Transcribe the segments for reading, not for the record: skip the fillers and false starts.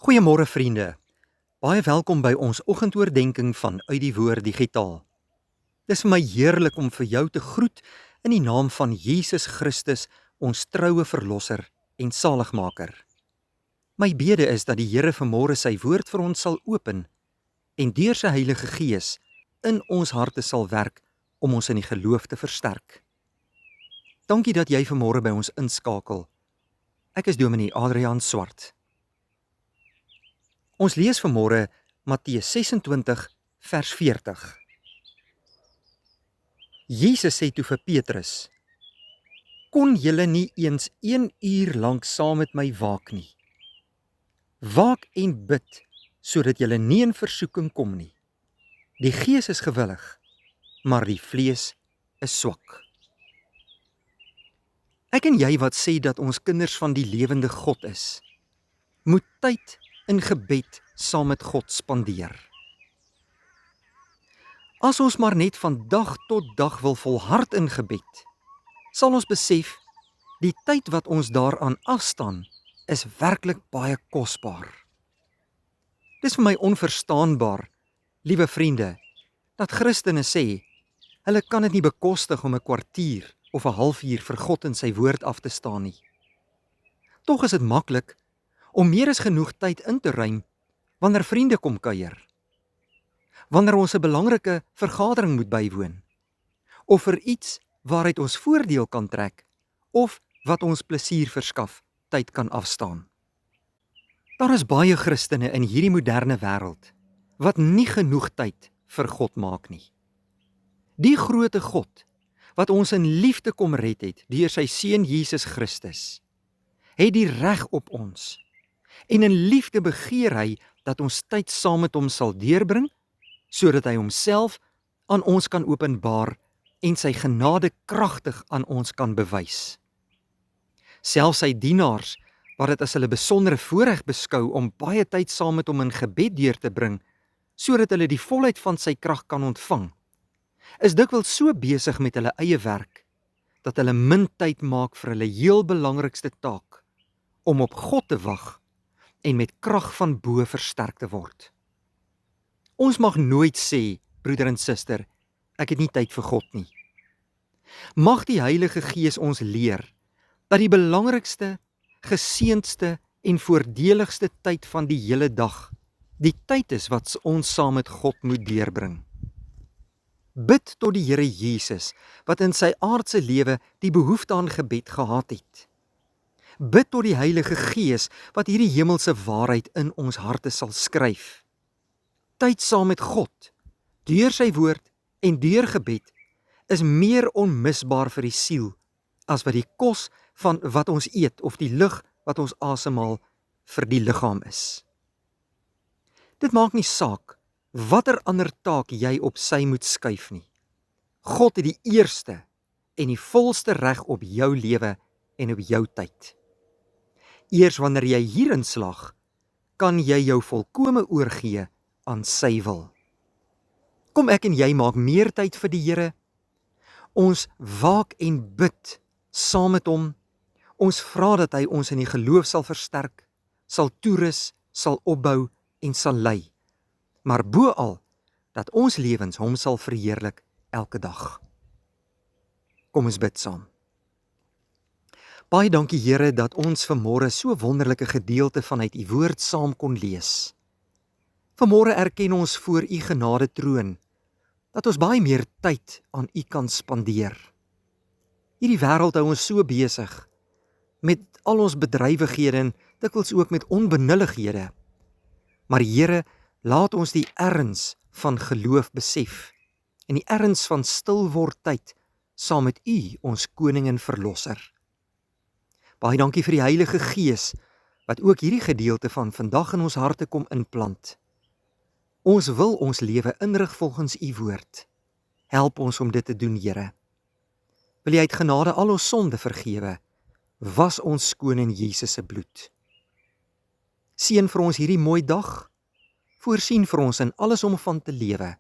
Goeiemôre vriende. Baie welkom by ons oggendoordenkings van Uit die Woord Digitaal. Dis vir my heerlik om vir jou te groet in die naam van Jesus Christus, ons troue verlosser en saligmaker. My bede is dat die Here vanmôre sy woord vir ons sal open en deur sy Heilige Gees in ons harte sal werk om ons in die geloof te versterk. Dankie dat jy vanmôre by ons inskakel. Ek is Dominee Adriaan Swart. Ons lees vanmôre Matteus 26 vers 40. Jesus sê toe vir Petrus: "Kon julle nie eens 1 uur lank saam met my waak nie? Waak en bid, sodat julle nie in versoeking kom nie. Die gees is gewillig, maar die vlees is swak." Ek en jy wat sê dat ons kinders van die lewende God is, moet tyd in gebed saam met God spandeer. As ons maar net van dag tot dag wil volhard in gebed, sal ons besef, die tyd wat ons daaraan afstaan, is werklik baie kosbaar. Dis vir my onverstaanbaar, liewe vriende, dat Christene sê, hulle kan dit nie bekostig om 'n kwartier of 'n halfuur vir God in sy woord af te staan nie. Tog is dit maklik om meer as genoeg tyd in te ruim wanneer vriende kom kuier, wanneer ons 'n belangrike vergadering moet bywoon, of vir iets waaruit ons voordeel kan trek, of wat ons plesier verskaf, tyd kan afstaan. Daar is baie Christene in hierdie moderne wêreld wat nie genoeg tyd vir God maak nie. Die groote God wat ons in liefde kom red het deur sy seun Jesus Christus, het die reg op ons. En in liefde begeer hy dat ons tyd saam met hom sal deurbring, sodat hy homself aan ons kan openbaar en sy genade kragtig aan ons kan bewys. Selfs sy dienaars, wat dit as hulle besondere voorreg beskou om baie tyd saam met hom in gebed deur te bring, sodat hulle die volheid van sy krag kan ontvang, is dikwels so besig met hulle eie werk, dat hulle min tyd maak vir hulle heel belangrikste taak, om op God te wag en met krag van bo versterk te word. Ons mag nooit sê, broeder en suster, ek het nie tyd vir God nie. Mag die Heilige Gees ons leer, dat die belangrikste, geseëndste en voordeligste tyd van die hele dag, die tyd is wat ons saam met God moet deurbring. Bid tot die Here Jesus, wat in sy aardse lewe die behoefte aan gebed gehad het. Bid tot die Heilige Gees, wat hierdie hemelse waarheid in ons harte sal skryf. Tyd saam met God, deur sy woord en deur gebed, is meer onmisbaar vir die siel, as wat die kos van wat ons eet, of die lug wat ons asemhaal vir die liggaam is. Dit maak nie saak, watter ander taak jy op sy moet skuif nie. God het die eerste en die volste reg op jou lewe en op jou tyd. Eers wanneer jy hierin slag, kan jy jou volkome oorgee aan sy wil. Kom ek en jy maak meer tyd vir die Here. Ons waak en bid saam met hom. Ons vra dat hy ons in die geloof sal versterk, sal toerus, sal opbou en sal lei. Maar boal dat ons lewens hom sal verheerlik elke dag. Kom ons bid saam. Baie dankie Here dat ons vanmôre so wonderlike gedeelte vanuit u woord saam kon lees. Vanmôre erken ons voor u genade troon dat ons baie meer tyd aan u kan spandeer. Hierdie wêreld hou ons so besig met al ons bedrywighede en dikwels ook met onbenullighede. Maar Here, laat ons die erns van geloof besef en die erns van stil word tyd saam met u, ons koning en verlosser. Baie dankie vir die Heilige Gees wat ook hierdie gedeelte van vandag in ons harte kom inplant. Ons wil ons lewe inrig volgens u woord. Help ons om dit te doen, Here. Wil jy uit genade al ons sonde vergewe? Was ons skoon in Jesus se bloed. Seën vir ons hierdie mooi dag. Voorsien vir ons in alles om van te lewe.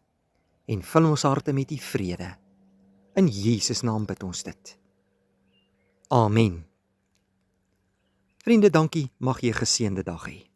En vul ons harte met u vrede. In Jesus naam bid ons dit. Amen. Vriende, dankie, mag jy 'n geseënde dag hê.